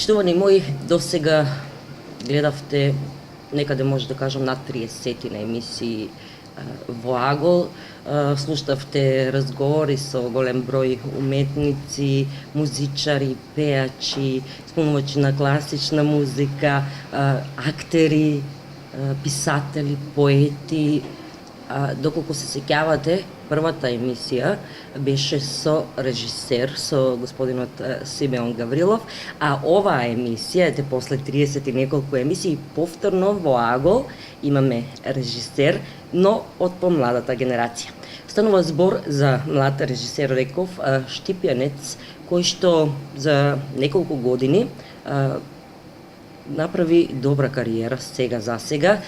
Почитувани мои, досега гледавте некаде може да кажам над 30 на емисии во Агол. Слушавте разговори со голем број уметници, музичари, пеачи, исполнувачи на класична музика, актери, писатели, поети. Доколку се сеќавате, првата емисија беше со режисер, со господинот Симеон Гаврилов, а оваа емисија, ете после 30 и неколку емисии, повторно во Агол имаме режисер, но од помладата генерација. Станува збор за млад режисер, реков, штипјанец, кој што за неколку години направи добра кариера сега за сега.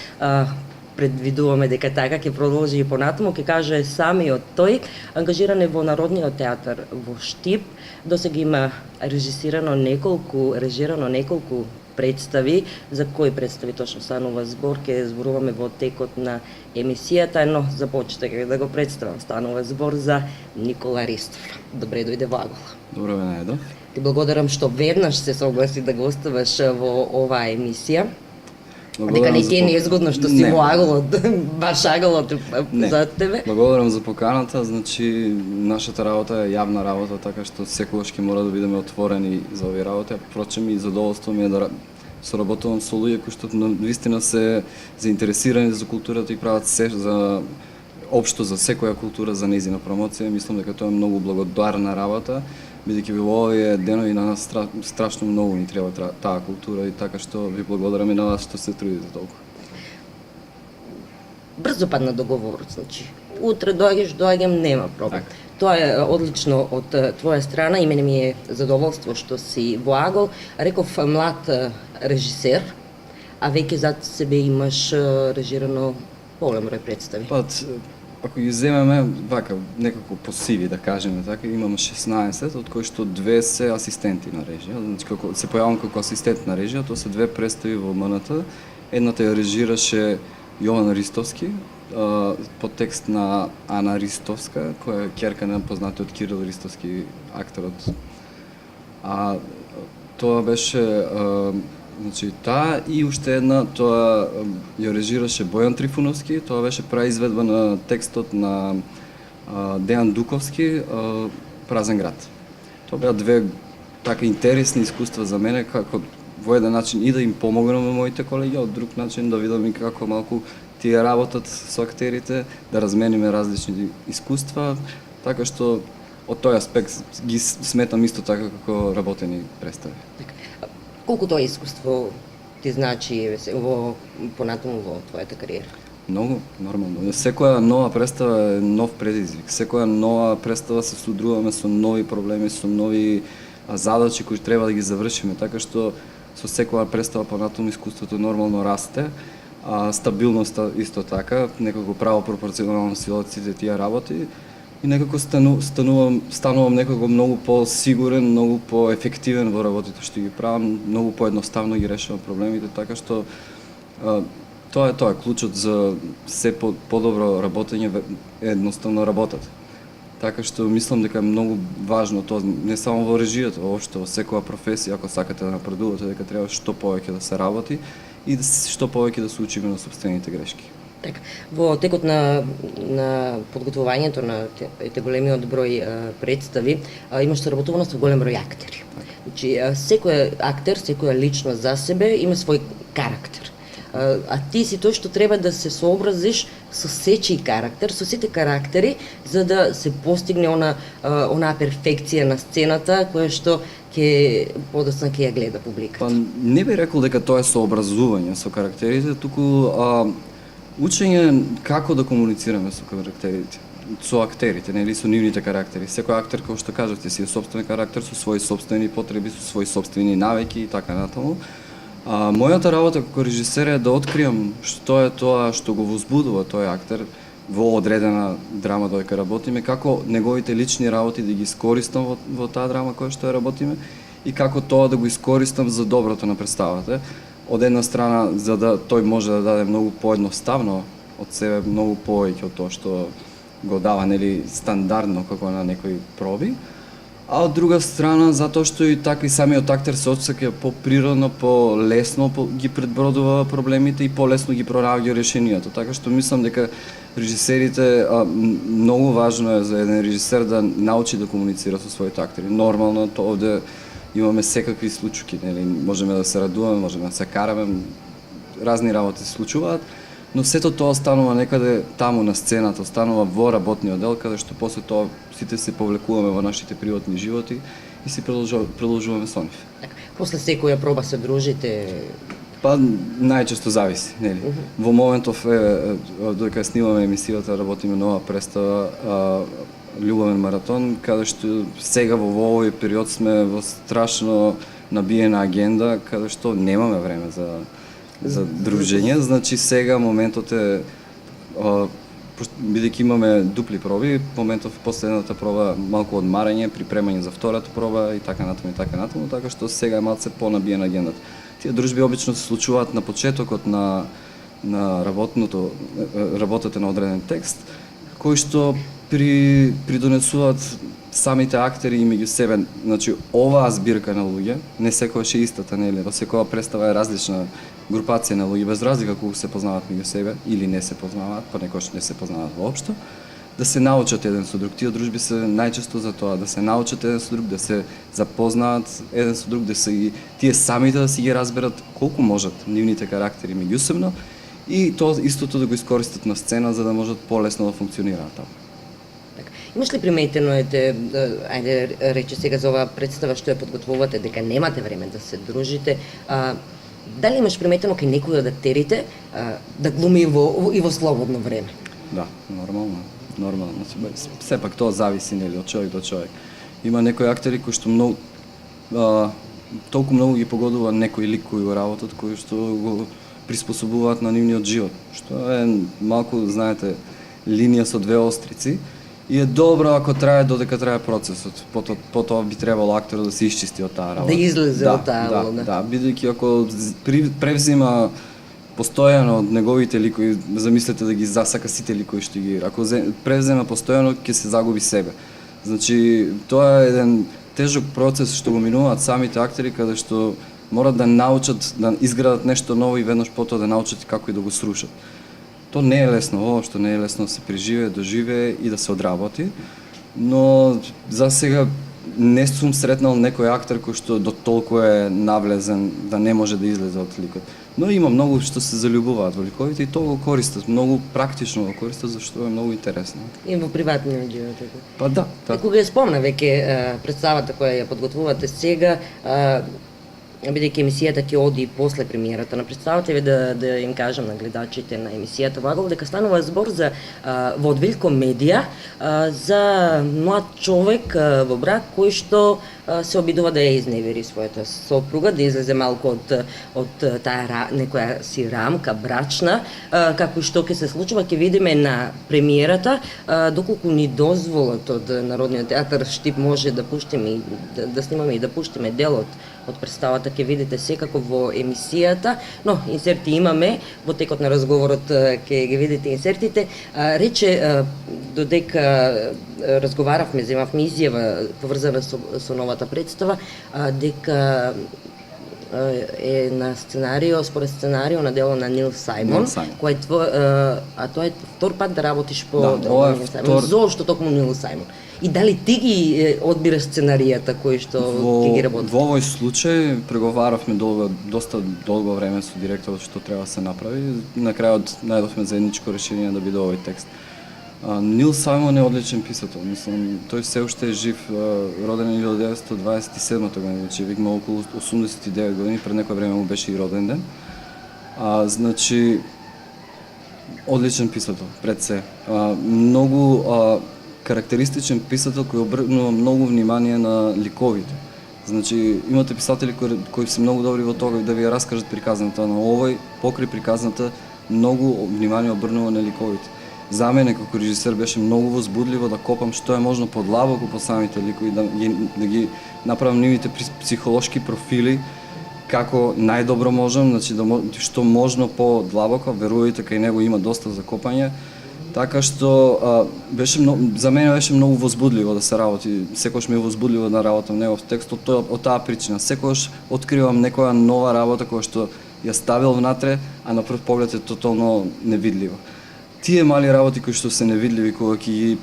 Предвидуваме дека така ќе продолжи и понатаму, ќе каже самиот тој. Ангажиран е во Народниот театар во Штип, досега има режисирано неколку представи. За кои представи точно станува збор, ќе зборуваме во текот на емисијата, но започнете да го представам. Станува збор за Никола Ристов. Добре дојде во Агол. Добро ве најдов. Ти благодарам што веднаш се согласи да гостуваш во оваа емисија. Дека не ти е неизгодно што си во Аголот, баш Аголот за тебе? Благодарам за поканата, значи нашата работа е јавна работа, така што секогаш ќе мора да бидеме отворени за овие работи, впрочем и задоволство ми е да соработувам со луѓе кои што навистина се заинтересирани за културата и прават се за општо за секоја култура, за нејзина промоција. Мислам дека тоа е многу благодарна работа, бидејќи во овие денови на нас страшно многу ни треба таа култура и така што ви благодарам и на вас што се трудите толку. Брзо падна договорот, значи. Утре доаѓам, нема проблем. Так. Тоа е одлично од твоја страна и мене ми е задоволство што си во Агол. Реков млад режисер, а веќе зад себе имаш режирано голем број представи. Ако ги земеме вака некако посиви да кажеме така, имам 16, од кои што 2 се асистенти на режија. Значи како се појавам како асистент на режија, тоа се 2 представи во МНТ. Едната ја режираше Јован Ристовски, по текст на Ана Ристовска, која е ќерка на познатиот Кирил Ристовски, акторот. Тоа беше значи таа и уште една, тоа ја режираше Бојан Трифуновски, тоа беше преизведба на текстот на Дејан Дуковски, Празен град. Тоа беа 2 така интересни искуства за мене, како во еден начин и да им помогнам на моите колеги, а од друг начин да видам и како малку тие работат со актерите, да размениме различни искуства, така што од тој аспект ги сметам исто така како работени представи. Колку тоа искуство ти значи понатаму во твојата кариера? Многу, нормално. Секоја нова представа е нов предизвик. Секоја нова представа се судруваме со нови проблеми, со нови задачи кои треба да ги завршиме, така што со секоја представа понатаму искуството нормално расте, стабилноста исто така, некако право пропорционално силат сите тие работи и некако станувам некако многу по-сигурен, многу по-ефективен во работите што ги правам, многу поедноставно ги решавам проблемите, така што тоа е клучот за се подобро работење, едноставно работата. Така што мислам дека е многу важно тоа не само во режијата, воопшто во секоја професија, ако сакате да напредувате, дека треба што повеќе да се работи и што повеќе да се учиме на сопствените грешки. Така, во текот на подготвувањето на големиот број представи, имаш соработуваност со голем број актери. Значи, секој актер, секоја личност за себе има свој карактер. А ти си тој што треба да се сообразиш со сечи карактер, со сите карактери, за да се постигне онаа перфекција на сцената која што подоцна ќе ја гледа публиката. Не би рекол дека тоа е сообразување со карактерите, туку учење како да комуницираме со карактерите, со актерите, нели со нивните карактери. Секој актер, како што кажавте, си е сопствен карактер со своји сопствени потреби, со своји сопствени навики и така натаму. Мојата работа како режисер е да откриам што е тоа што го возбудува тој актер во одредена драма додека работиме, како неговите лични работи да ги искористам во таа драма која што ја работиме и како тоа да го искористам за доброто на представата. Од една страна, за да тој може да даде многу поедноставно од себе, многу повеќе од тоа што го дава, нели, стандардно како на некои проби, А од друга страна, затоа што и така и самиот актер се отсеќа поприродно, полесно ги предбродува проблемите и полесно ги пронаоѓа решенијата. Така што мислам дека режисерите, многу важно е за еден режисер да научи да комуницира со своите актери. Нормално, тоа овде имаме секакви случаи, нели, можеме да се радуваме, можеме да се караме, разни работи се случуваат, но сето тоа останува некаде таму на сцената, останува во работниот дел, каде што после тоа сите се повлекуваме во нашите приватни животи и си продолжуваме со нив. После секоја проба се дружите? Па најчесто зависи, нели. Во моментов додека снимаме емисијата, работиме нова представа Љубовен маратон, каде што сега во овој период сме во страшно набиена агенда, каде што немаме време за дружење, значи сега моментот е бидејќи имаме дупли проби, моментов последната проба малку одмарање, припремање за втората проба и така натаму, така што сега е малце понабиена агендата. Тие дружби обично се случуваат на почетокот на работата на одреден текст, кој што придонесуваат самите актери и меѓу себе. Значи, оваа збирка на луѓе, не секојаш е истата, нели? Во секоја представа е различна групација на луѓе, без разлика колку се познаваат меѓу себе или не се познаваат, па некојаш не се познаваат воопшто, да се научат еден со друг. Тие дружби се најчесто за тоа, да се научат еден со друг, да се запознаат еден со друг, да се и тие самите да си ги разберат колку можат нивните карактери меѓусебно и тоа истото да го искористат на сцена за да можат полесно да функционираат таму. Имаш ли приметено, ајде рече сега за оваа представа што ја подготвувате, дека немате време да се дружите, дали имаш приметено кај некој од актерите да глуми и во слободно време? Да, нормално. Сепак тоа зависи, нели, од човек до човек. Има некои актери кои што толку многу ги погодува некој лик кој го работат, кои што го приспособуваат на нивниот живот, што е малку, знаете, линија со две острици. И е добро ако трае додека трае процесот. Потоа би требало акторот да се исчисти од таа работа. Да излезе од таа волна. Да, бидејќи ако превзима постојано од неговите ликови, замислете да ги засака сите ликови што ги, ако превзема постојано ќе се загуби себе. Значи, тоа е еден тежок процес што го минуваат самите актери, каде што морат да научат да изградат нешто ново и веднаш потоа да научат како и да го срушат. То не е лесно, воопшто не е лесно да се преживее, доживее и да се одработи, но за сега не сум сретнал некој актер кој што до толку е навлезен да не може да излезе од ликот. Но има многу што се заљубуваат во ликовите и тоа го користат, многу практично го користат, зашто е многу интересно. И во приватниот живот. Па да. Кога ја спомна веќе представата која ја подготвувате сега, бидејќи емисијата ќе оди и после премиерата на представата, да им кажам на гледачите на емисијата во Агол дека станува збор за водвил комедија за млад човек во брак кој што се обидува да ја изневери својата сопруга, да излезе малку од таа некоја си рамка брачна, како и што ќе се случува, ќе видиме на премиерата, доколку ни дозволат од Народниот театар Штип може да пуштиме да снимаме и да пуштиме дел од представата, ќе видите секако во емисијата, но инсерти имаме, во текот на разговорот ќе ги видите инсертите. Рече, додека разговаравме, земавме изјава поврзана со новата представа, дека е на сценарио, според сценарио на дело на Нил Сајмон, кој а тоа е втор пат да работиш по дело на Нил Сајмон. Зошто токму Нил Сајмон? И дали ти ги одбираш сценаријата кои што ќе ги работиш? Во овој случај преговаравме доста долго време со директорот што треба да се направи. На крајот најдовме заедничко решение да биде овој текст. Нил Сајмон е одличен писател, мислам, тој се уште е жив, роден е 1927 година, значи викме околу 89 години, пред некој време му беше и роден ден. Значи, одличен писател, пред се. Многу карактеристичен писател кој обрнува многу внимание на ликовите. Значи, имате писатели кои се многу добри во тоа да ви ја раскажат приказната, но овој покрај приказната многу внимание обрнува на ликовите. За мене како режисер беше многу возбудливо да копам што е можно подлабоко по самите ликови, да ги направам нивните психолошки профили како најдобро можам, значи што можно подлабоко, верувајте кај него има доста закопање Така што беше за мене беше многу возбудливо да се работи. Секогаш ми е возбудливо да работам негов текст од таа причина. Секогаш откривам некоја нова работа која што ја ставил внатре, а на прв поглед е тотално невидливо. Тие мали работи кои што се невидливи, кога ќе ги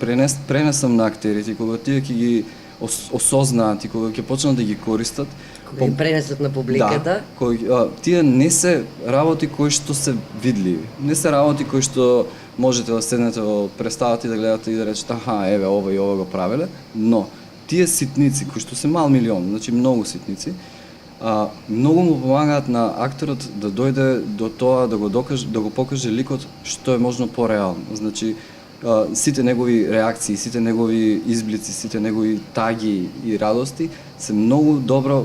пренесам на актерите, кога тие ќе ги осознаат и кога ќе почнат да ги користат, Кога ги пренесат на публиката. Да, тие не се работи кои што се видливи. Не се работи кои што можете да седнете во представата и да гледате и да речете еве ова и ова го правеле, но тие ситници кои што се мал милион, значи многу ситници, многу му помагаат на актерот да дојде до тоа да го докаже, да го покаже ликот што е можно пореално. Значи сите негови реакции, сите негови изблици, сите негови таги и радости се многу добро,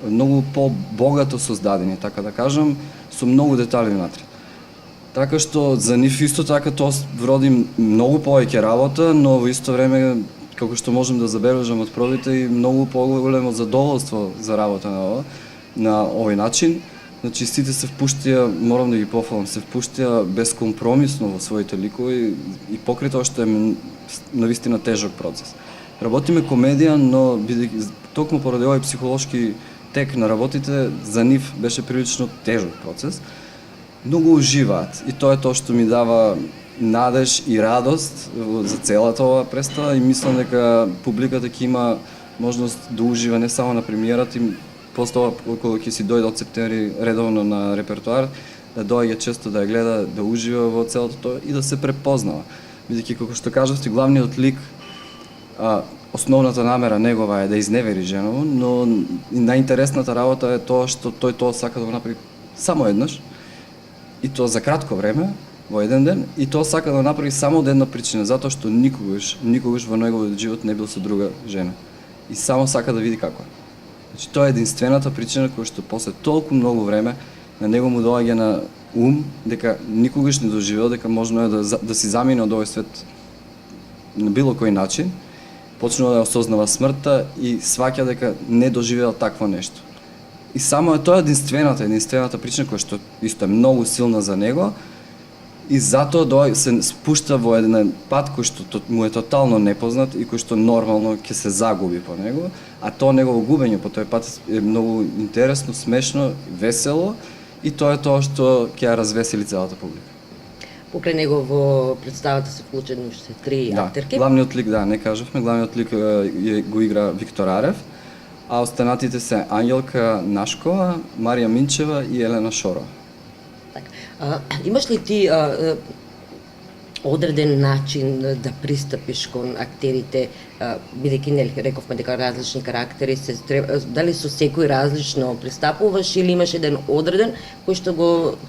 многу по-богато создадени, така да кажам, со многу детали внатре. Така што за нив исто така тоа вроди многу повеќе работа, но во исто време како што можем да забележам од пробите и многу поголемо задоволство за работа на овој начин. Значи сите се впуштија, морам да ги пофалам, се впуштија безкомпромисно во своите ликови и покрај тоа што е навистина тежок процес. Работиме комедија, но бидејќи токму поради овој психолошки тек на работите, за нив беше прилично тежок процес. Многу уживаат и тоа е тоа што ми дава надеж и радост за целата оваа представа и мислам дека публиката ќе има можност да ужива не само на премиерата, и постоја кога ќе си дојде од септември редовно на репертоар, да доаѓа често да ја гледа, да ужива во целото тоа и да се препознава. Бидејќи како што кажавте, главниот лик, основната намера негова е да изневери женово, но најинтересната работа е тоа што тој тоа сака да го направи само еднаш, и тоа за кратко време, во еден ден, и тоа сака да го направи само од една причина, затоа што никогаш во неговиот живот не бил со друга жена. И само сака да види како е. Значи тоа е единствената причина која што после толку многу време на него му доаѓа на ум дека никогаш не доживеал дека можно е да си замине од овој свет на било кој начин, почнува да осознава смртта и сваќа дека не доживеал такво нешто. И само е тоа единствената причина која што исто е многу силна за него и затоа се спушта во еден пат кој што му е тотално непознат и кој што нормално ќе се загуби по него, а тоа негово губење по тој пат е многу интересно, смешно, весело и тоа е тоа што ќе ја развесели целата публика. Покрај него во представата се вклучени уште 3 актерки. Главниот лик, не кажавме, главниот лик го игра Виктор Арев, а останатите се Ангелка Нашкова, Марија Минчева и Елена Шорова. Имаш ли ти одреден начин да пристапиш кон актерите, бидејќи нели рековме дека различни карактери дали со секој различно пристапуваш или имаш еден одреден кој што го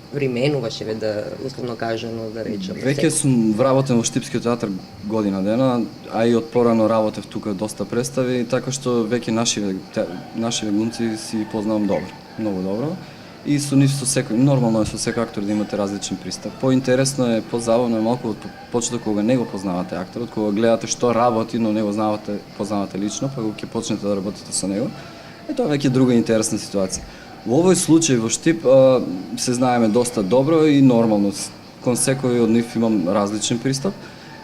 применуваш, да условно кажано да речеме? Веќе сум вработен во Штипскиот театар година дена, а и од порано работев тука доста представи, така што веќе нашиве глумци си познавам добро, многу добро. И со нив нормално е со секој актор да имате различен пристап. Поинтересно е, позабавно е малку од почеток кога не го познавате акторот, кога гледате што работи, но не го познавате лично, па кога ќе почнете да работите со него. Тоа веќе е друга интересна ситуација. Во овој случај во Штип се знаеме доста добро и нормално. Кон секој од нив имам различен пристап,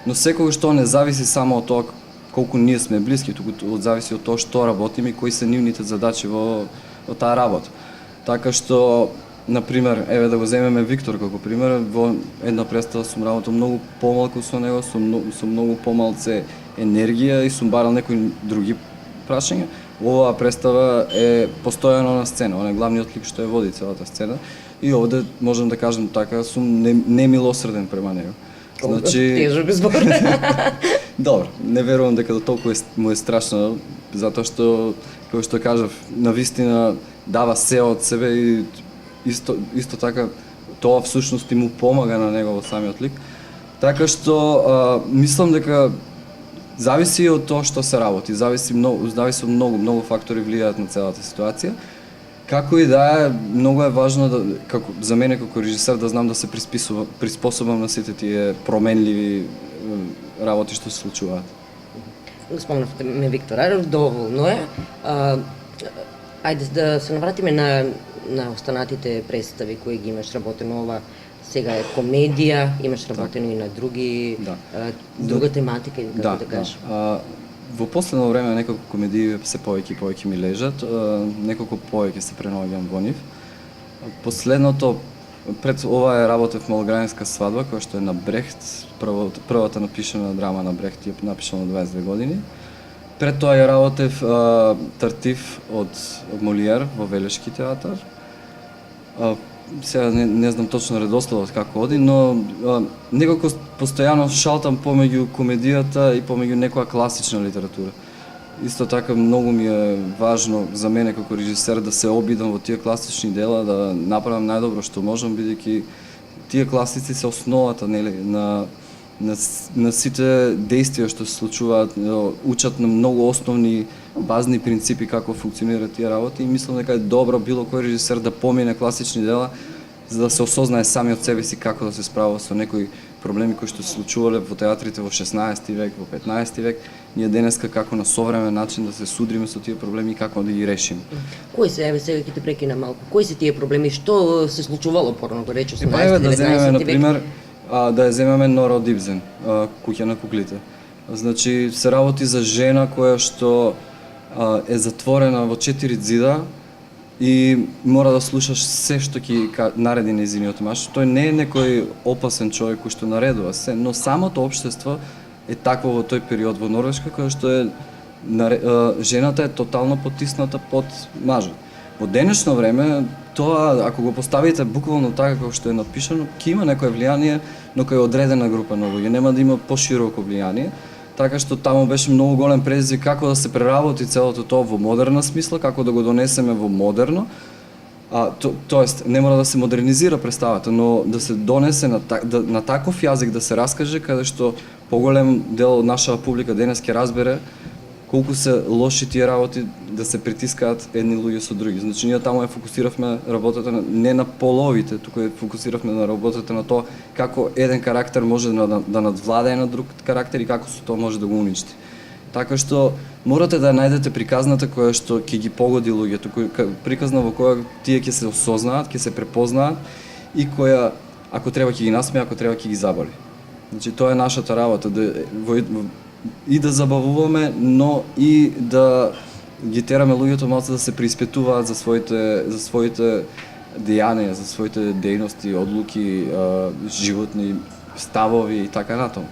но секогаш тоа не зависи само од тоа колку ние сме блиски, туку зависи од тоа што работиме и кои се нивните задачи во таа работа. Така што, например, еве да го земеме Виктор како пример, во една представа сум работил многу помалку со него, со многу помалце енергија и сум барал некои други прашања. Оваа представа е постојано на сцена, он е главниот лик што ја води целата сцена и овде можам да кажам така сум немилосреден према него. Значи тежок збор. Добро, не верувам дека до толку му е страшно, затоа што како што кажав, навистина дава се од себе и исто така тоа всушност и му помага на него во самиот лик. Така што мислам дека зависи од тоа што се работи, зависи од многу фактори влијаат на целата ситуација. Како и да е, многу е важно како за мене како режисер да знам да се приспособам на сите тие променливи работи што се случуваат. Спомнавте ме Виктор Арев, доволно е. Ајде да се навратиме на останатите представи кои ги имаш работено ова сега е комедија, имаш работено и на други Да. друга тематика или како да кажеш. Во последно време неколку комедии се повеќе и повеќе ми лежат, неколку повеќе се пренаоѓам во нив. Последното пред ова е работев Малограѓанска свадба, која што е на Брехт, првата напишана драма на Брехт, ја напишана на 22 години. Пред тоа ја работев Тартив од Молиер во Велешки театар. Сега не знам точно редословот како оди, но некако постојано шалтам помеѓу комедијата и помеѓу некоја класична литература. Исто така многу ми е важно за мене како режисер да се обидам во тие класични дела, да направам најдобро што можам, бидејќи тие класици се основата, нели, на сите действија што се случуваат, учат на многу основни базни принципи како функционираат тие работи и мислам дека е добро било кој режисер да помине класични дела за да се осознае сами од себе си како да се справува со некои проблеми кои што се случувале во театрите во 16 век, во 15 век. Ние денеска како на современ начин да се судриме со тие проблеми и како да ги решиме. Кои се, еве сега ќе те прекина малку. Кои се тие проблеми? Што се случувало порано, го рече 18 Еве да земеме на век? пример да ја земеме Нора од Ибзен, Куќа на куклите. Значи се работи за жена која што е затворена во 4 ѕида и мора да слушаш се што ќе нареди нејзиниот маж. Тој не е некој опасен човек кој што наредува се, но самото општество е такво во тој период во Норвешка, која што е жената е тотално потисната под мажот. Во денешно време тоа ако го поставите буквално така како што е напишано, ќе има некое влијание, но кај одредена група на луѓе, нема да има пошироко влијание. Така што таму беше многу голем предизвик како да се преработи целото тоа во модерна смисла, како да го донесеме во модерно. Тоест, не мора да се модернизира представата, но да се донесе на таков јазик да се раскаже, каде што поголем дел од нашава публика денес ќе разбере колку се лоши тие работи да се притискаат едни луѓе со други. Значи ние таму ја фокусиравме работата не на половите, туку ја фокусиравме на работата на тоа како еден карактер може да надвладее на друг карактер и како со тоа може да го уништи. Така што морате да најдете приказната која што ќе ги погоди луѓето, приказна во која тие ќе се осознаат, ќе се препознаат и која ако треба ќе ги насмее, ако треба ќе ги заболи. Значи тоа е нашата работа, и да забавуваме, но и да ги тераме луѓето малку да се преиспитуваат за своите дејанија, за своите дејности, одлуки, животни ставови и така натаму.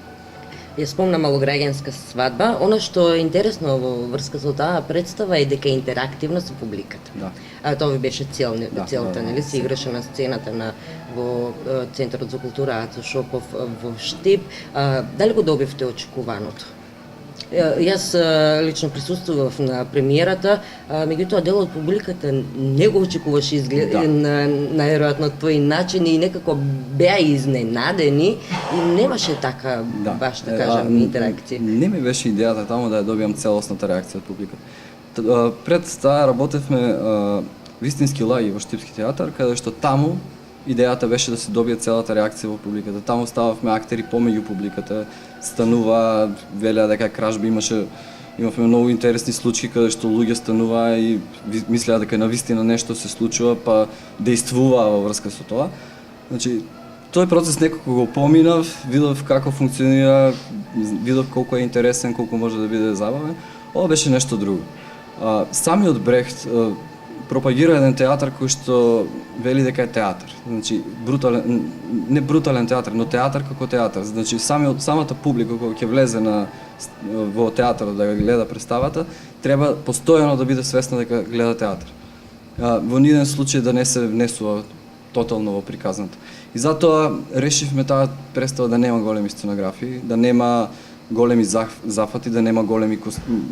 Ја спомна Малограѓанска свадба. Она што е интересно во врска со таа представа е дека е интерактивна со публиката. Да. Тоа ви беше целта, нели? Се играше на сцената во Центарот за култура Ацо Шопов во Штип. Дали го добивте очекуваното? Јас лично присуствував на премиерата, меѓутоа дел од публиката не го очекуваше на најверојатно тој начин и некако беа изненадени и немаше така баш да кажам интеракција. Не ми беше идејата таму да ја добиам целосната реакција од публиката. Пред таа работевме вистински лаги во Штипски театар, каде што таму идејата беше да се добие целата реакција во публиката. Таму стававме актери помеѓу публиката, станува, велеа дека кражби имавме многу интересни случаи каде што луѓе станува и мислеа дека навистина нешто се случува, па дејствуваа во врска со тоа. Значи, тој процес некако го поминав, видов како функционира, видов колку е интересен, колку може да биде забавен. Ова беше нешто друго. Самиот Брехт пропагира еден театар кој што вели дека е театар. Значи не брутален театар, но театар како театар. Значи самата публика која ќе влезе во театарот да го гледа представата, треба постојано да биде свесна дека гледа театар. Во ниеден случај да не се внесува тотално во приказната. И затоа решивме таа представа да нема големи сценографии, да нема големи зафати, да нема големи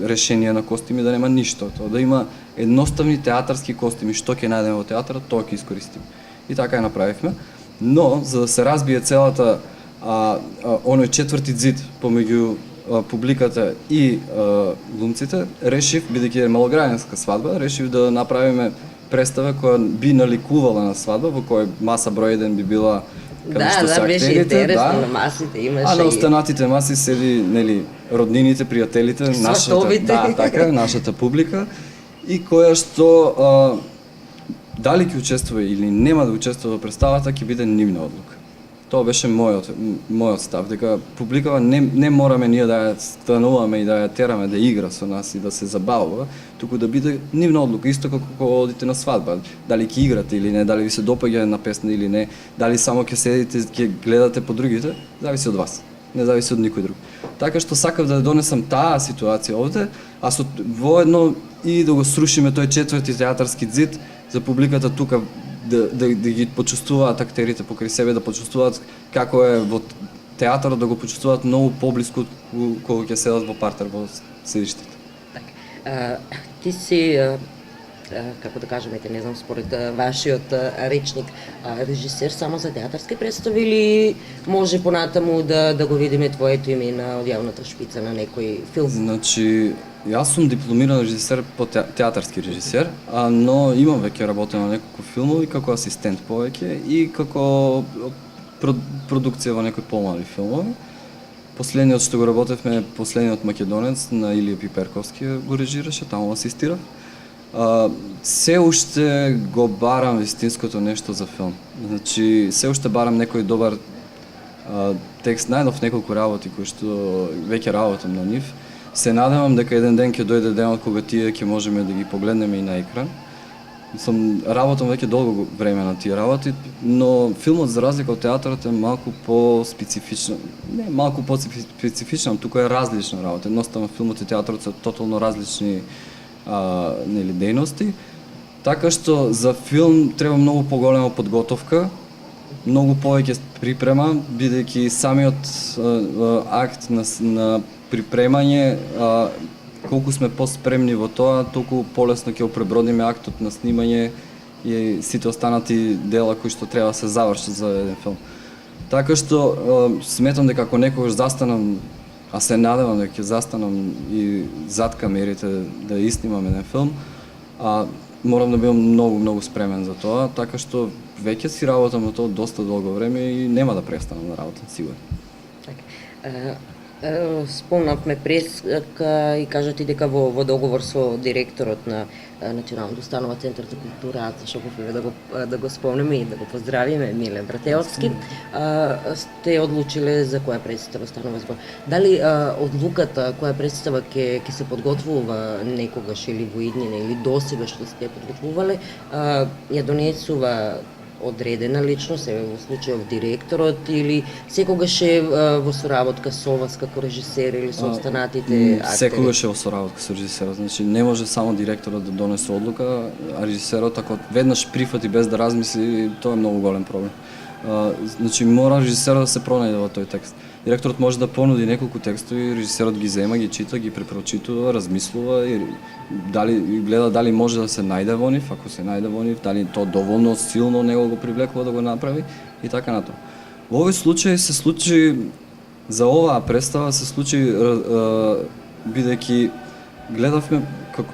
решенија на костими, да нема ништо. Да има едноставни театарски костими, што ќе најдеме во театарот, тоа ќе искористиме. И така ја направивме. Но, за да се разбие целата оној четврти ѕид помеѓу публиката и глумците, решив, бидејќи е Малограѓанска свадба, решив да направиме представа која би наликувала на свадба, во која маса број 1 би била каде што се беше актерите, интересно, на масите имаше. А на останатите маси седи, нели, роднините, пријателите, нашата публика и која што дали ќе учествува или нема да учествува во представата ќе биде нивна одлука. Тоа беше мојот став, дека публикава не мораме ние да ја стануваме и да ја тераме да игра со нас и да се забавува, туку да биде нивна одлука, исто како кога одите на свадба, дали ќе играте или не, дали ви се допаѓа една песна или не, дали само ќе седите, ќе гледате по другите, зависи од вас, не зависи од никој друг. Така што сакав да донесам таа ситуација овде, а воедно и да го срушиме тој четврти театарски зид за публиката тука да ги почувствуваат актерите покрај себе, да почувствуваат како е во театарот, да го почувствуваат многу поблиску кога ќе седат во партер во седиштето. Така. Ти си како да кажеме, не знам, според вашиот речник, режисер само за театарски представи или може понатаму да го видиме твоето име на одјавната шпица на некој филм? Значи, јас сум дипломиран режисер по театарски режисер, но имам веќе работено на неколку филмови како асистент повеќе и како продукција во некои помали филмови. Последниот што го работевме, последниот македонец на Илија Пиперковски го режираше, таму асистирав. Се уште го барам вистинското нешто за филм. Значи, се уште барам некој добар текст, најдов неколку работи кои што веќе работам на нив. Се надевам дека еден ден ќе дојде денот кога тие ќе можеме да ги погледнеме и на екран. Работам веќе долго време на тие работи, но филмот за разлика од театарот е малку по-специфичен. Не малку по-специфичен, туку е различна работа. Едноставно филмот и театарот се тотално различни нели дејности. Така што за филм треба многу поголема подготовка, многу повеќе припрема, бидејќи самиот акт на припремање, колку сме поспремни во тоа, толку полесно ќе пребродиме актот на снимање и сите останати дела кои што треба да се завршат за еден филм. Така што сметам дека ако некогаш застанам, а се надевам дека ќе застанам и зад камерите да истнимам еден филм, морам да бидам многу спремен за тоа, така што веќе си работам на тоа доста долго време и нема да престанам да работам, сигурно. Така. Спомнавме преска и кажа ти дека во договор со директорот на Националното установа Центар за култура, Шопов, да го спомнеме и да го поздравиме, Миле Братеовски, сте одлучиле за која представа станува збор. Дали одлуката која представа ќе се подготвува некогаш или во иднина или досега што сте подготвувале, ја донесува одредена личност, во случајов директорот, или секогаш е во соработка со вас како режисер или со останатите актери? Секогаш е во соработка со режисерот, значи не може само директорот да донесе одлука, а режисерот ако веднаш прифати без да размисли, тоа е многу голем проблем. Значи мора режисерот да се пронајде во тој текст. Директорот може да понуди неколку текстови, режисерот ги зема, ги чита, ги препрочитува, размислува и гледа дали може да се најде во нив, ако се најде во нив, дали тоа доволно силно него го привлекува да го направи и така натаму. Во овој случај се случи, за оваа представа се случи бидејќи гледавме,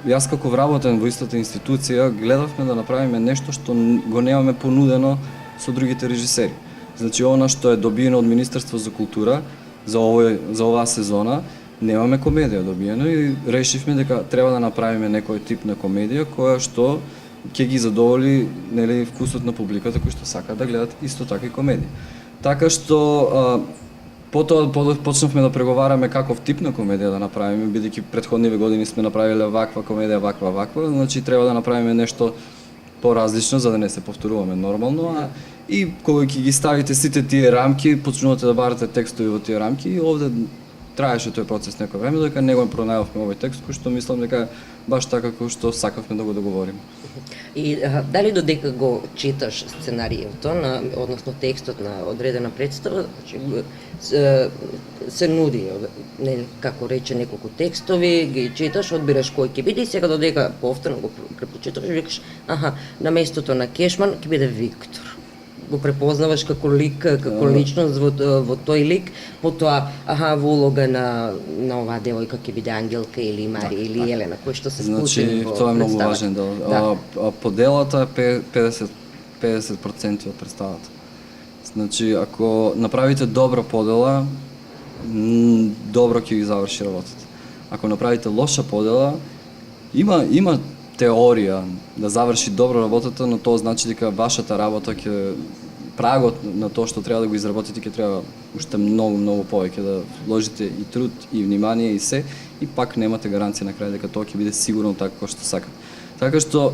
јас како вработен во истата институција, гледавме да направиме нешто што го немаме понудено со другите режисери. Значи, она што е добиено од Министерство за култура за оваа сезона, немаме комедија добиено и решивме дека треба да направиме некој тип на комедија која што ќе ги задоволи нели вкусот на публиката кои што сакаат да гледат исто така и комедија. Така што потоа почнавме да преговараме каков тип на комедија да направиме, бидејќи претходниве години сме направиле ваква комедија, ваква, значи треба да направиме нешто поразлично за да не се повторуваме нормално, и кога ќе ги ставите сите тие рамки, почнувате да барате текстови во тие рамки и овде траеше тој процес некој време, дека не го пронајавме овој текст, кој што мислам дека баш така како што сакавме да го договориме. И дали додека го читаш сценарието, односно текстот на одредена представа, се нуди, како рече, неколку текстови, ги читаш, одбираш кој ќе биде и сега додека повторно го препрочиташ, викаш, на местото на Кешман ќе биде Виктор. Го препознаваш како лик, како личност во тој лик, потоа во улога на оваа девојка ќе биде Ангелка или Марија или Елена, кој што се вклучени во представата. Тоа е многу важен дел. Поделата е 50% од представата. Значи, ако направите добра подела, добро ќе ги заврши работата. Ако направите лоша подела, има теорија да заврши добро работата, но тоа значи дека вашата работа ќе прагот на тоа што треба да го изработите, ќе треба уште многу повеќе да вложите и труд и внимание и се, и пак немате гаранција на крај дека тоа ќе биде сигурно така како што сакате. Така што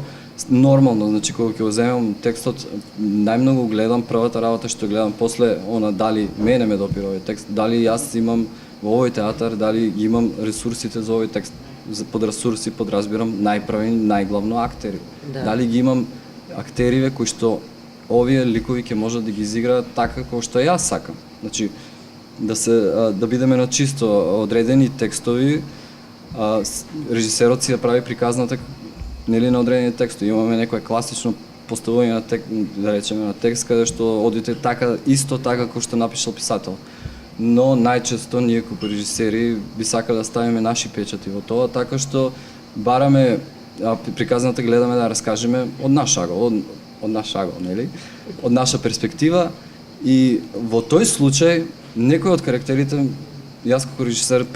нормално, значи кога ќе го земам текстот, најмногу гледам првата работа што гледам после она дали мене ме допира овој текст, дали јас имам во овој театар, дали имам ресурсите за овој текст. Под ресурси подразбирам најправени, најглавно актери. Да. Дали ги имам актериве кои што овие ликови ќе можат да ги изиграат така како што јас сакам. Значи да бидеме на чисто одредени текстови, режисерот си да прави приказната нели на одредени текстови. Имаме некое класично поставување на текст, да речеме на текст каде што одите така исто така како што напишал писател. Но најчесто ние како режисери би сакале да ставиме наши печати во тоа, така што бараме приказната гледаме да раскажеме од наш агол, нели? Од наша перспектива, и во тој случај некој од карактерите јас како режисер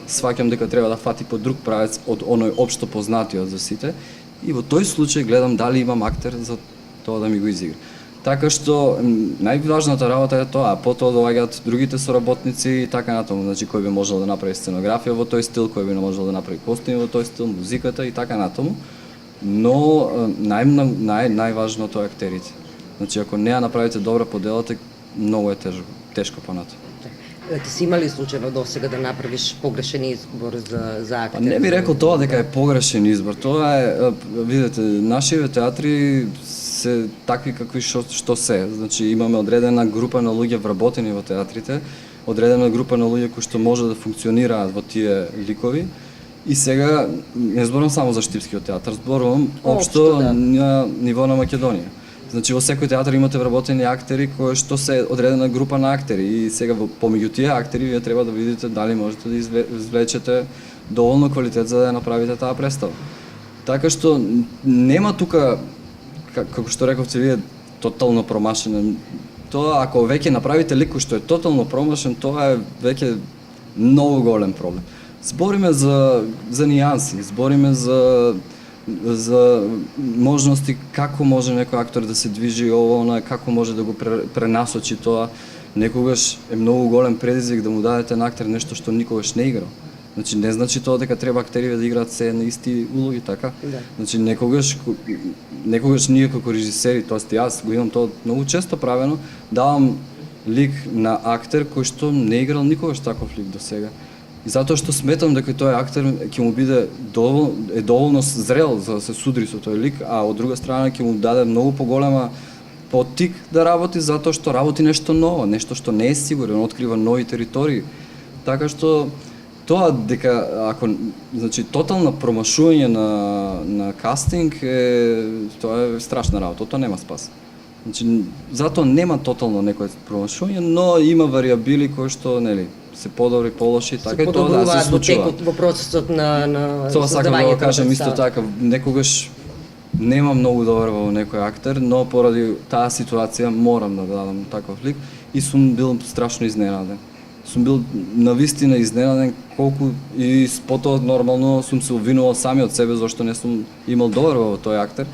сваќам дека треба да фати по друг правец од оној општо познатиот за сите, и во тој случај гледам дали имам актер за тоа да ми го изигра. Така што најважната работа е тоа, а потоа доаѓаат другите соработници и така натаму, значи кој би можел да направи сценографија во тој стил, кој би можел да направи костими во тој стил, музиката и така натаму. Но најважното е актерите. Значи ако не ја направите добра поделата, многу е тешко понатаму. Ти си имали случајно досега да направиш погрешен избор за актер? Не би рекол тоа дека е погрешен избор. Тоа е, видете, нашите театри се такви какви што се. Значи имаме одредена група на луѓе вработени во театрите, одредена група на луѓе кои што може да функционираат во тие ликови. И сега не зборувам само за Штипскиот театар, зборувам општо на ниво на Македонија. Значи во секој театар имате вработени актери кои што се одредена група на актери, и сега помеѓу тие актери вие треба да видите дали можете да извлечете доволно квалитет за да ја направите таа представа. Така што нема тука, како што рековте вие, тотално промашено. Тоа ако веќе направите лик кој што е тотално промашен, тоа е веќе многу голем проблем. Збориме за нијанси, збориме за можности како може некој актор да се движи ово, како може да го пренасочи тоа. Некогаш е многу голем предизвик да му дадете на актер нешто што никогаш не играл. Значи не значи тоа дека треба актериве да играат се на исти улоги, така? Да. Значи некогаш ние како режисери, тоест јас го имам тоа многу често правено, давам лик на актер кој што не играл никогаш таков лик до сега. И затоа што сметам дека тој актер ќе му биде доволно зрел за да се судри со тој лик, а од друга страна ќе му даде многу поголема поттик да работи, затоа што работи нешто ново, нешто што не е сигурно, открива нови територии. Така што тоа дека ако значи тотално промашување на кастинг тоа е страшна работа, тоа нема спас. Значи затоа нема тотално некој промашување, но има вариабили кои што нели се подобри, полоши, така и тоа да се случува. Во процесот на тоа сакам да го кажам исто така, некогаш нема многу добар во некој актер, но поради таа ситуација морам да дадам таков лик и сум бил страшно изненаден. Сум бил навистина изненаден колку и потоа нормално сум се обвинувал сами од себе зашто не сум имал добар во тој актер.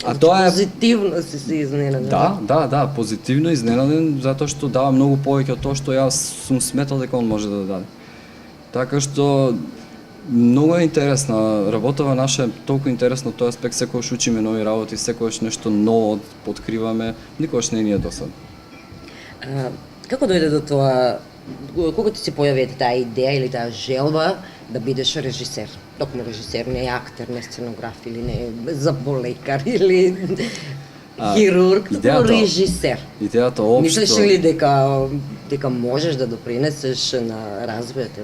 А тоа е позитивно си изненаден. Да, позитивно изненаден затоа што дава многу повеќе од тоа што јас сум сметал дека он може да даде. Така што многу е интересна работава наша, толку интересно тој аспект, секогаш учиме нови работи, секогаш нешто ново откриваме, никогаш не ни е досадно. Како дојде до тоа? Кога ти се појави таа идеја или таа желба да бидеш режисер? Токму режисер, не актер, не сценограф или не заболекар или хирург, токму режисер. Идејата општо. Мислиш ли дека можеш да допринесеш на развојот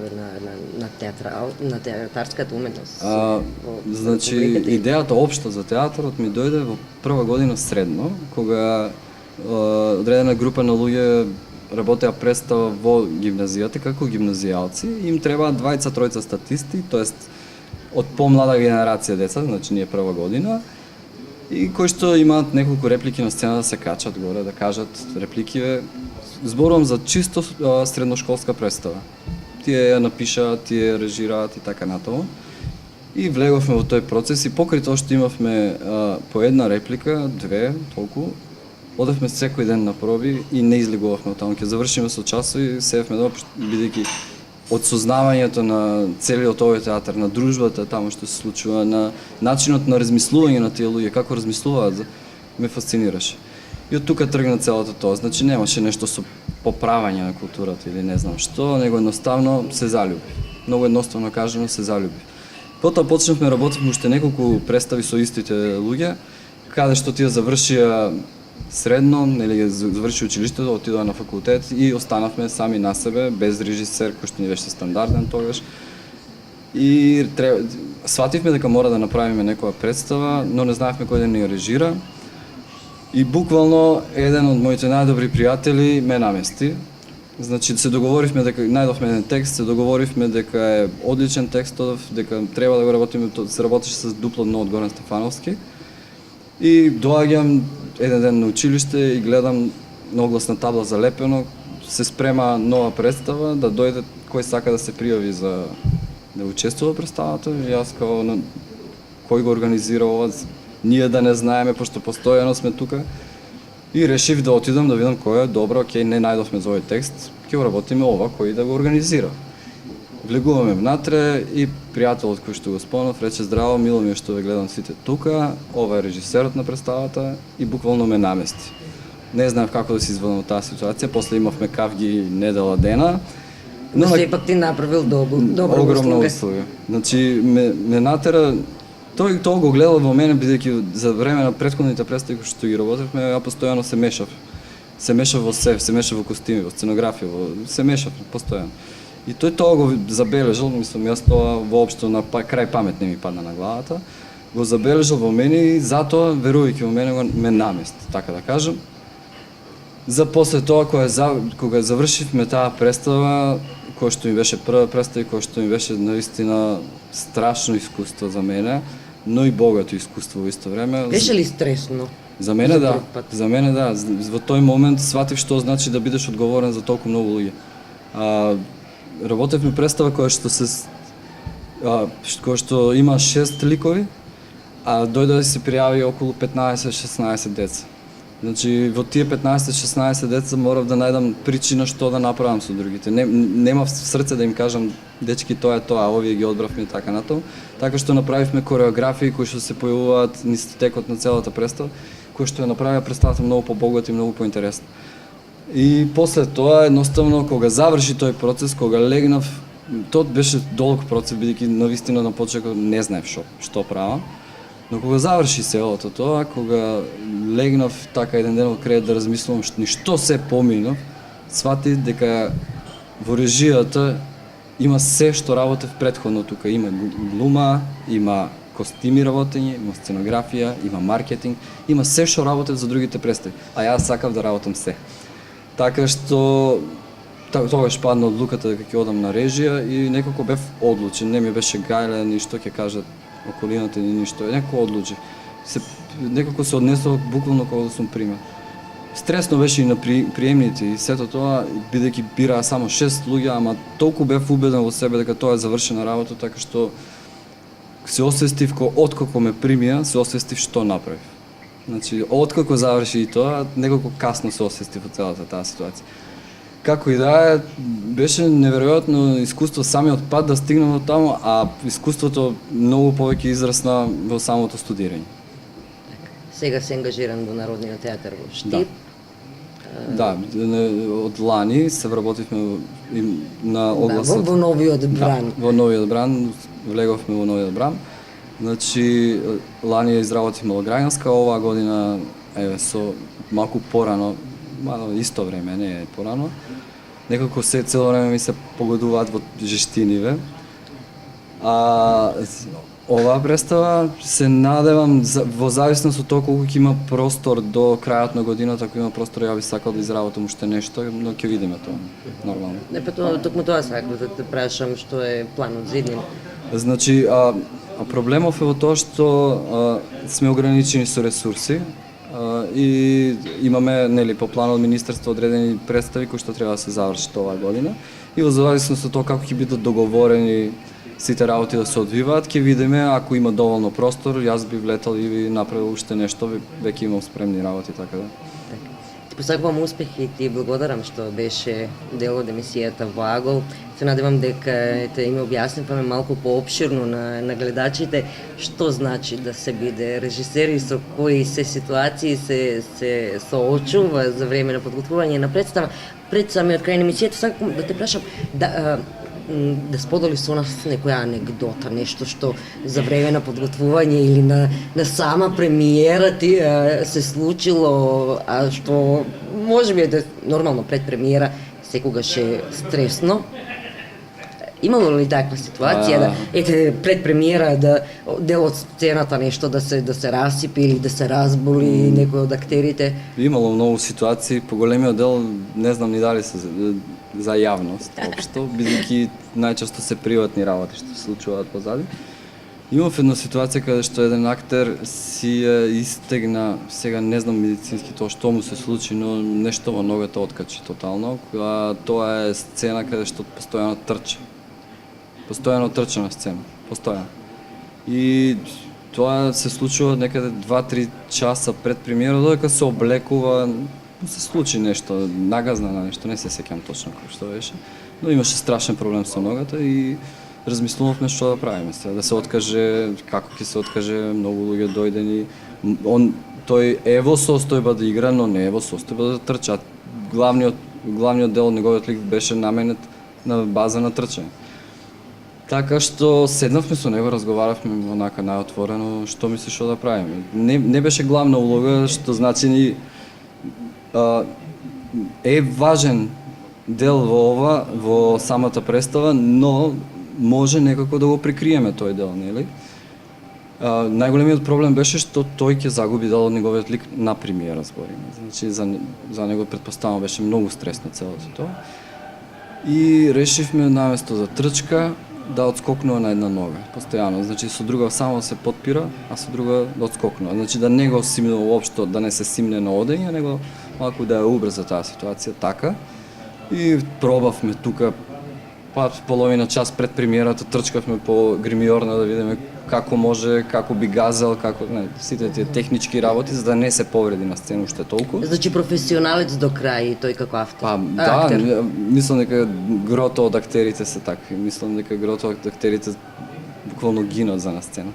на театарската уметност? Значи идејата општо за театарот ми дојде во прва година средно, кога одредена група на луѓе работеа представа во гимназијата како гимназијалци, им требаат 2-3 статисти, тоест од помлада генерација деца, значи ние прва година, и кои што имаат неколку реплики на сцена да се качат горе, да кажат реплики. Зборувам за чисто средношколска представа. Тие ја напишаат, тие режираат и така натаму. И влеговме во тој процес и покрај тоа што имавме по една реплика, две, толку, Одевме секој ден на проби и не излегувавме од таму. Ќе завршиме со часови, седевме дома, бидејќи од сознавањето на целиот овој театар, на дружбата таму што се случува, на начинот на размислување на тие луѓе, како размислуваат, ме фасцинираше. И од тука тргна целото тоа. Значи немаше нешто со поправање на културата или не знам што, него едноставно се залюби. Многу едноставно кажано се залюби. Потоа почнавме работевме уште неколку представи со истите луѓе, каде што тие завршија средно, нели заврши училиштето, отидоа на факултет и останавме сами на себе, без режисер, кој што ни беше стандарден тогаш. И свативме дека мора да направиме некоја представа, но не знаевме кој да ни ја режира. И буквално еден од моите најдобри пријатели ме намести. Значи се договоривме дека најдовме еден текст, се договоривме дека е одличен текстов, дека треба да го работиме, се работеше с дупло дно од Горан Стефановски. И доаѓам еден ден на училиште и гледам на огласна табла залепено, се спрема нова представа, да дојде кој сака да се пријави за да учествува во представата. И јас као кој го организира ова, ние да не знаеме, пошто постојано сме тука. И решив да отидам да видам кој е, добро, окей, не најдовме за овој текст, ќе го работиме ова, кој да го организира. Влегуваме внатре и пријателот кој што го спомнав рече: здраво, мило ми е што ве гледам сите тука, ова е режисерот на представата и буквално ме намести. Не знаев како да се извадам од таа ситуација, после имавме кавги недела дена. Но сепак ти направил добро огромна услуга. Значи ме натера. Тој го гледал во мене, бидејќи за време на претходните представи што ги работевме, ја постојано се мешав. Се мешав во се мешав во костими, во сценографија, се мешав постојано. И тој тоа го забележал, мислам, јас тоа воопшто на крај памет не ми падна на главата. Го забележал во мене и затоа, верувајќи во мене, ме намести, така да кажам. За после тоа, кога завршивме таа представа, која што ми беше прва представа, која што ми беше наистина страшно искуство за мене, но и богато искуство во исто време. Беше ли стресно? За мене да. За мене да. Во тој момент сватив што значи да бидеш одговорен за толку многу луѓе. Работевме представа која што има 6 ликови, а дојде да се пријави околу 15-16 деца. Значи во тие 15-16 деца морав да најдам причина што да направам со другите. Нема срце да им кажам дечки тоа е тоа, овие ги одбравме и така натаму. Така што направивме кореографии кои што се појавуваат низ текот на целата представа, кои што ја направија представата многу побогата и многу поинтересна. И после тоа едноставно кога заврши тој процес, кога легнав, тоа беше долг процес, бидејќи навистина на почетокот не знаев што правам. Но кога заврши селото тоа, кога легнав така еден ден во кревет да размислувам што се поминав, сватив дека во режијата има се што работев претходно тука. Има глума, има костими работење, има сценографија, има маркетинг, има се што работев за другите представи. А јас сакав да работам се. Така што тогаш падна одлуката дека ќе одам на режија и некако бев одлучен, не ми беше гајлен и што ќе кажат околината ни ништо, некако одлучи. Некако се однесов буквално кога да сум примен. Стресно беше и на приемните и сето тоа, бидејќи бираа само 6 луѓе, ама толку бев убеден во себе дека тоа е завршена работа, така што се освестив откако ме примија, се освестив што направив. Значи, откако заврши и тоа, некако касно се освестив во целата таа ситуација. Како и да е, беше неверојатно искуство самиот пат да стигнам до таму, а искуството многу повеќе израсна во самото студирање. Сега се ангажиран во Народниот театар во Штип. Да, од лани се вработивме на огласот. Во новиот бран. Во новиот бран, влеговме во новиот бран. Значи, лани ја изработивме Лограѓанска, оваа година со малку порано, исто време, не е порано. Некако цело време ми се погодуваат во жештиниве. Оваа представа се надевам во зависност од тоа колку ќе има простор до крајот на годината, ако има простор ја би сакал да изработам уште нешто, но ќе видиме тоа нормално. Не, токму тоа сакав да те прашам што е планот за иднина. Значи, проблемов е во тоа што сме ограничени со ресурси и имаме, нели, по план од Министерство одредени представи кои што треба да се завршат оваа година и во зависност од тоа како ќе бидат договорени сите работи да се одвиваат, ќе видиме, ако има доволно простор, јас би влетал и би направил уште нешто, веќе имам спремни работи, така да. посакувам успех и ти благодарам што беше дел од емисијата во Агол. Се надевам дека те им објаснивме малку поопширно на гледачите што значи да се биде режисер и со кои се ситуации се соочува за време на подготвување на представа. Пред самиот крај на емисијата сакам да те прашам да сподели со нас некоја анегдота, нешто што за време на подготвување или на сама премиера ти се случило, а што можеби е нормално пред премиера секогаш е стресно. Имало ли таква ситуација пред премиера дел од сцената нешто да се расипи или да се разболи некој од актерите? Имало многу ситуации, по големиот дел не знам ни дали се за јавност, општо, бидејќи најчесто се приватни работи што се случуваат позади. Имав една ситуација каде што еден актер си истегна, сега не знам медицински тоа што му се случи, но нешто во ногата откачи тотално. Тоа е сцена каде што постојано трча. Постојано трча на сцена, постојано. И тоа се случува некаде 2-3 часа пред премиера, додека се облекува, се случи нешто, нагазна на нешто, не се сеќам точно како што беше, но имаше страшен проблем со ногата и размислувавме што да правиме сега, да се откаже, како ќе се откаже, многу луѓе дојдени. Тој е во состојба да игра, но не е во состојба да трча. Главниот дел од неговиот лик беше наменет на база на трчање. Така што седнавме со него, разговаравме онака најотворено што мисли што да правиме. Не беше главна улога, што значи е важен дел во ова, во самата представа, но може некако да го прикриеме тој дел, нели? Најголемиот проблем беше што тој ќе загуби дел од неговиот лик на премиера, збориме. Значи за него претпоставувам беше многу стресно целото тоа. И решивме наместо за трчка да отскокнува на една нога, постојано. Значи со друга само се подпира, а со друга да отскокнува. Значи да не го симне уопшто, да не се симне на одење, него малку да ја убрза таа ситуација така. И пробавме тука половина час пред премиерата, трчкавме по гримиорна да видиме како може, како би газел, сите тие технички работи за да не се повреди на сцена уште толку. Значи професионалец до крај тој како автор. Да, мислам дека грото од актерите се такви. Мислам дека грото од актерите буквално гинат за на сцена.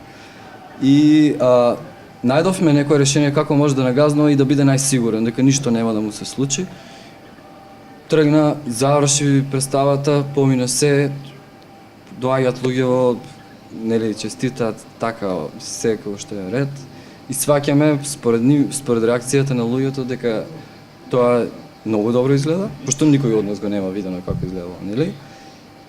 И најдовме некое решение како може да нагазнува и да биде најсигурен дека ништо нема да му се случи. Тргна, заврши представата, помина се, доаѓаат луѓе, нели, честитаат, така, се како што е ред. И сваќаме, според реакцијата на луѓето, дека тоа многу добро изгледа, пошто никој од нас го нема видено како изгледало, нели?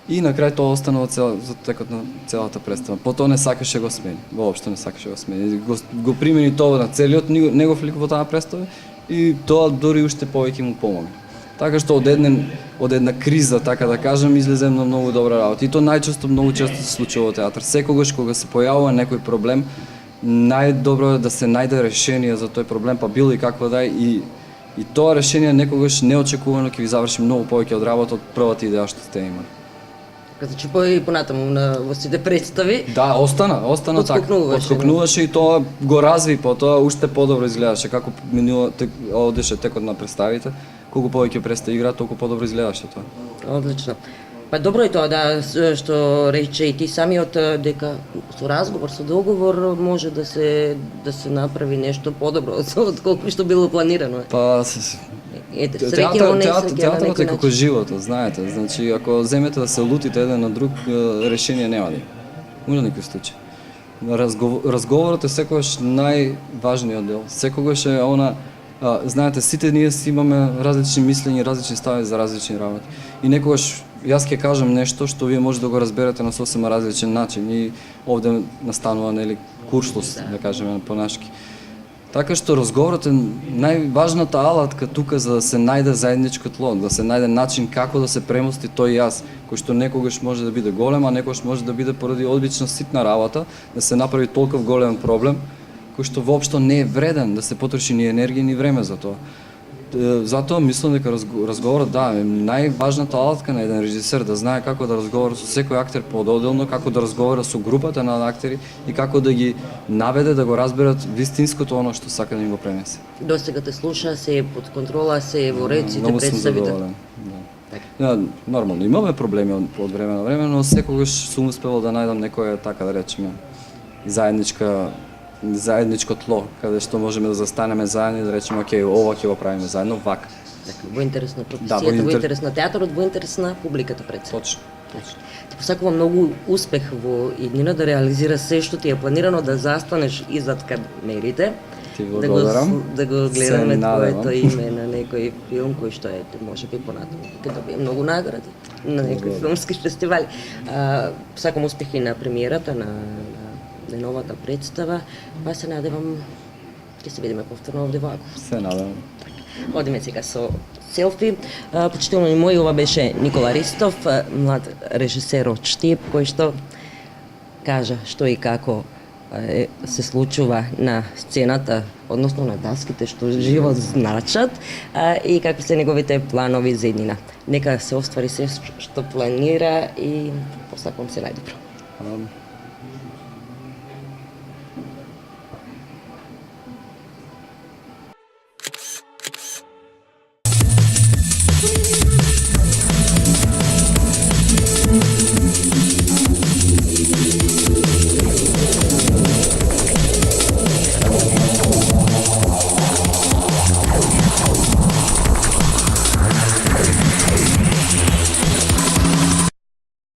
И на крај тоа останува за текот на целата представа. Потоа не сакаше го смени, воопшто не сакаше го смени. Го примени тоа на целиот негов лик во таа представа и тоа дури уште повеќе му помогна. Така што од една криза, така да кажам, излезем на многу добра работа. И тоа многу често се случува во театар. Секогаш кога се појавува некој проблем, најдобро е да се најде решение за тој проблем, па било и какво да е. И тоа решение некогаш неочекувано ќе ви заврши многу повеќе од работа од првата идеја што сте имали. Значи понатаму во сите представи. Да, остана така. Отскокнуваше и тоа го разви потоа, уште подобро изгледаше како одеше текот на представите. Колку повеќе представи игра, толку подобро изгледаше тоа. Одлично. Па добро е тоа да што рече и ти самиот дека со разговор, со договор може да се направи нешто подобро од колку што било планирано. Па театарот е како животот, знаете. Значи ако земете да се лутите еден на друг, решение нема да има. Во никој случај. Разговорот е секогаш најважниот дел. Секогаш е знаете, сите ние си имаме различни мислења, различни стави за различни работи. И некогаш јас ќе кажам нешто што вие може да го разберете на сосема различен начин и овде настанува нели куршлус, да кажеме по нашки. Така што разговорот е најважната алатка тука за да се најде заедничко тло, да се најде начин како да се премости тој јас, кој што некогаш може да биде голем, а некогаш може да биде поради одбична ситна работа, да се направи толков голем проблем, кој што воопшто не е вреден да се потроши ни енергија ни време за тоа. затоа мислам дека разговорот е најважната алатка на еден режисер да знае како да разговара со секој актер поодделно, како да разговара со групата на актери и како да ги наведе да го разберат вистинското оно што сака да им го пренесе. Досега те слуша, се е под контрола, се е во ред, сите Многу сум представите. задоволен. Да, нормално, имаме проблеми од време на време, но секогаш сум успевал да најдам некоја, така да речеме, заедничко тло, каде што можеме да застанеме заедно и да речеме, окей, ова ќе го правиме заедно, вака. Така, во интерес на Да, продукцијата, во интерес на театарот, во интерес на публиката пред се. Точно. Ти посакувам многу успех во иднина да реализира се што ти е планирано, да застанеш изад камерите, Ти благодарам. да го гледаме Се надевам. твоето име на некој филм кој што е можеби понатаму ќе добие многу награди на некои филмски фестивали. Сакам успехи на премиерата на новата представа, па се надевам ќе се видиме повторно овде во август. Се надевам. Одиме сега со селфи. Почитувани мои, ова беше Никола Ристов, млад режисер од Штип, кој што кажа што и како се случува на сцената, односно на даските што живо значат и какви се неговите планови за иднина. Нека се оствари се што планира и посакувам се најдобро.